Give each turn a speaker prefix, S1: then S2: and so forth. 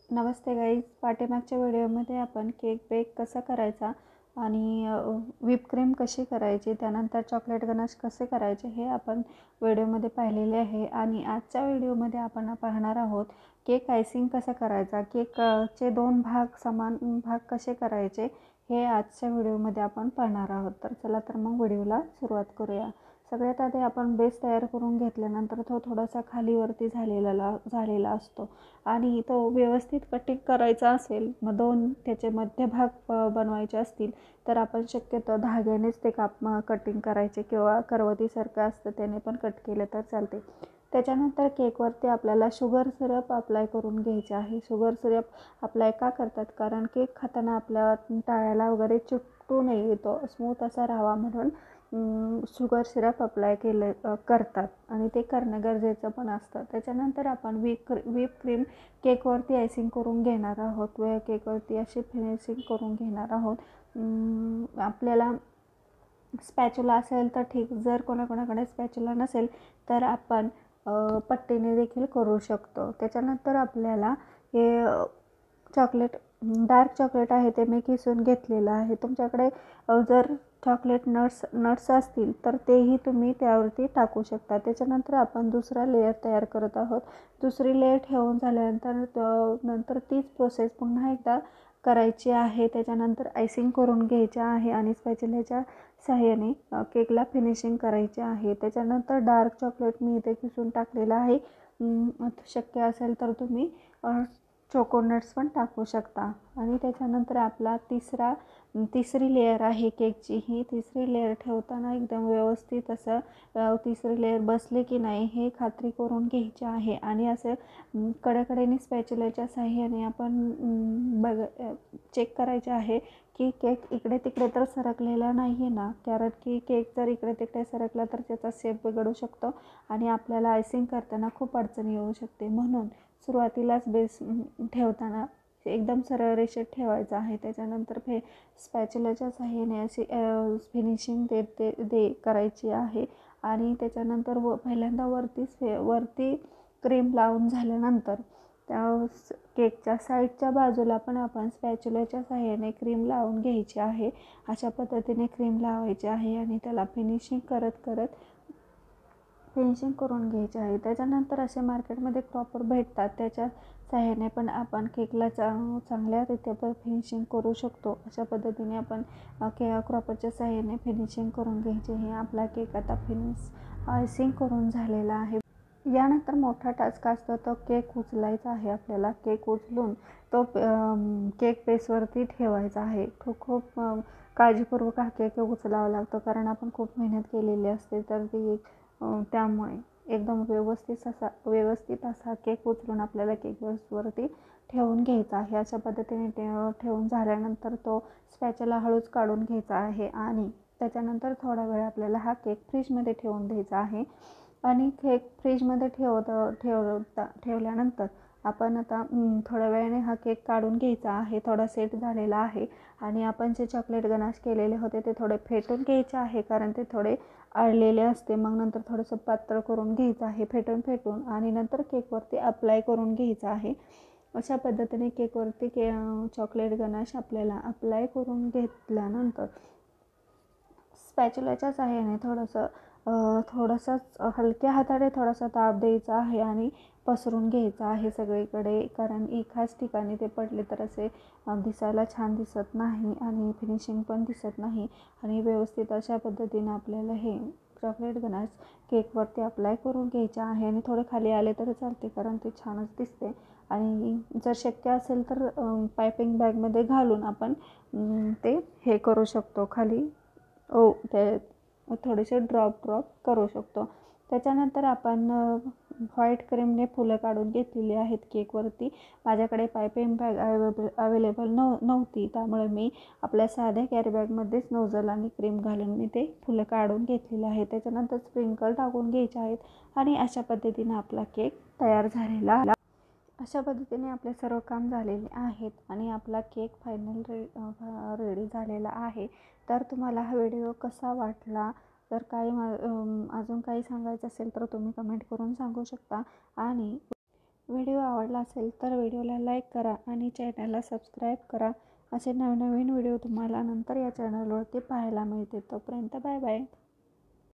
S1: नमस्ते guys. पाठीमागच्या व्हिडिओमध्ये आपण केक बेक कसा करायचा आणि व्हिप क्रीम कशी करायची, त्यानंतर चॉकलेट गनाश कसे करायचे हे आपण व्हिडिओमध्ये पाहिलेले आहे. आणि आजच्या व्हिडिओमध्ये आपण पाहणार आहोत केक आयसिंग कसा करायचा, केकचे 2 समान भाग कसे करायचे हे आजच्या व्हिडिओमध्ये आपण पाहणार आहोत. तर चला तर मग व्हिडिओला सुरुवात करूया. सगळ्यात आधी आपण बेस तयार करून घेतल्यानंतर तो थोडासा खालीवरती झालेला असतो आणि तो व्यवस्थित कटिंग करायचा असेल, मग 2 त्याचे मध्यभाग बनवायचे असतील तर आपण शक्यतो धाग्यानेच ते कटिंग करायचे किंवा करवतीसारखं असतं त्याने पण कट केलं तर चालते. त्याच्यानंतर केकवरती आपल्याला शुगर सिरप अप्लाय करून घ्यायचे आहे. शुगर सिरप अप्लाय का करतात, कारण केक खाताना आपल्या टाळ्याला वगैरे चिकटू नये, तो स्मूथ असा राहावा म्हणून शुगर सिरप अप्लाय करतात आणि ते करणं गरजेचं पण असतं. त्याच्यानंतर आपण व्हिप क्रीम केकवरती आयसिंग करून घेणार आहोत व केकवरती अशी फिनिशिंग करून घेणार आहोत. आपल्याला स्पॅच्युला असेल तर ठीक, जर कोणाकोणाकडे स्पॅच्युला नसेल तर आपण पट्टीने देखील करू शकतो. त्याच्यानंतर आपल्याला हे चॉकलेट, डार्क चॉकलेट आहे ते मी किसून घेतलेलं आहे. तुमच्याकडे जर चॉकलेट नट्स असतील तर तेही तुम्ही त्यावरती टाकू शकता. त्याच्यानंतर आपण दुसरा लेयर तयार करत आहोत. दुसरी लेयर ठेवून झाल्यानंतर तीच प्रोसेस पुन्हा एकदा करायची आहे. त्याच्यानंतर आयसिंग करून घ्यायचे आहे आणि स्पॅच्युलाच्या सहाय्याने केकला फिनिशिंग करायची आहे. त्याच्यानंतर डार्क चॉकलेट मी इथे किसून टाकलेलं आहे. शक्य असेल तर तुम्ही चोकोनट्स पण टाकू शकता. आणि त्याच्यानंतर आपला तिसरी लेयर आहे केकची. ही तिसरी लेयर ठेवताना एकदम व्यवस्थित असं तिसरी लेयर बसले की नाही हे खात्री करून घ्यायची आहे. आणि असं कडेकडेने स्पॅच्युलाच्या साहाय्याने आपण चेक करायचे आहे की केक इकडे तिकडे तर सरकलेला नाही आहे ना, कारण की केक जर इकडे तिकडे सरकला तर त्याचा शेप बिघडू शकतो आणि आपल्याला आयसिंग करताना खूप अडचणी येऊ शकते. म्हणून सुरुवातीलाच बेस ठेवताना एकदम सरळ रेषेत ठेवायचं आहे. त्याच्यानंतर स्पॅच्युलाच्या सहाय्याने अशी फिनिशिंग करायची आहे. आणि त्याच्यानंतर पहिल्यांदा वरती क्रीम लावून झाल्यानंतर त्या केकच्या साईडच्या बाजूला पण आपण स्पॅच्युलाच्या सहाय्याने क्रीम लावून घ्यायची आहे. अशा पद्धतीने क्रीम लावायची आहे आणि त्याला फिनिशिंग करून घ्यायचे आहे. त्याच्यानंतर असे मार्केटमध्ये क्रॉपर भेटतात, त्याच्या सहाय्याने पण आपण केकला चांगल्यारीत्या फिनिशिंग करू शकतो. अशा पद्धतीने आपण क्रॉपरच्या सहाय्याने फिनिशिंग करून घ्यायचे. हे आपला केक आता आयसिंग करून झालेला आहे. यानंतर मोठा टास्क असतो तो केक उचलायचा आहे. आपल्याला केक उचलून तो केक बेसवरती ठेवायचा आहे. खूप काळजीपूर्वक हा केक उचलावा लागतो, कारण आपण खूप मेहनत केलेली असते. तर त्यामुळे एकदम व्यवस्थित असा केक उचलून आपल्याला केक बेसवरती ठेवून घ्यायचा आहे. अशा पद्धतीने ठेवून झाल्यानंतर तो स्पॅच्युला हळूच काढून घ्यायचा आहे आणि त्याच्यानंतर थोडा वेळ आपल्याला हा केक फ्रीजमध्ये ठेवून द्यायचा आहे. आणि केक फ्रीजमध्ये ठेवल्यानंतर आपण आता थोड्या वेळाने हा केक काढून घ्यायचा आहे. थोडा सेट झालेला आहे आणि आपण जे चॉकलेट गनाश केलेले होते ते थोडे फेटून घ्यायचे आहे, कारण ते थोडे अळलेले असते. मग नंतर थोडंसं पातळ करून घ्यायचं आहे फेटून आणि नंतर केकवरती अप्लाय करून घ्यायचं आहे. अशा पद्धतीने केकवरती चॉकलेट गनाश आपल्याला अप्लाय करून घेतल्यानंतर स्पॅच्युलाच्या सहाय्याने थोडंसं हलक्या हाताने थोडासा दाब द्यायचा आहे आणि पसरून घ्यायचा आहे सगळीकडे, कारण एकाच ठिकाणी ते पडले तर असे दिसायला छान दिसत नाही आणि फिनिशिंग पण दिसत नाही. आणि व्यवस्थित अशा पद्धतीने आपल्याला हे चॉकलेट गनाश केकवरती अप्लाय करून घ्यायचे आहे. आणि थोडे खाली आले तर चालते, कारण ते छानच दिसते. आणि जर शक्य असेल तर पायपिंग बॅगमध्ये घालून आपण ते हे करू शकतो, खाली ते थोडेसे ड्रॉप करू शकतो. त्याच्यानंतर आपण व्हाईट क्रीमने फुलं काढून घेतलेली आहेत केकवरती. माझ्याकडे पायपिंग बॅग अवेलेबल नव्हती, त्यामुळे मी आपल्या साध्या कॅरी बॅगमध्येच नोझल आणि क्रीम घालून मी ते फुलं काढून घेतलेले आहे. त्याच्यानंतर स्प्रिंकल टाकून घ्यायचे आहेत आणि अशा पद्धतीने आपला केक तयार झालेला आहे. अशा पद्धतीने आपले सर्व काम झालेले आहेत आणि आपला केक फायनल रेडी झालेला आहे. तर तुम्हाला हा व्हिडिओ कसा वाटला, जर अजून काही सांगायचं असेल तर तुम्ही कमेंट करून सांगू शकता. आणि व्हिडिओ आवडला असेल तर व्हिडिओला लाईक करा आणि चॅनलला सबस्क्राईब करा. असे नवनवीन व्हिडिओ तुम्हाला नंतर या चॅनलवरती पाहायला मिळते. तोपर्यंत बाय बाय.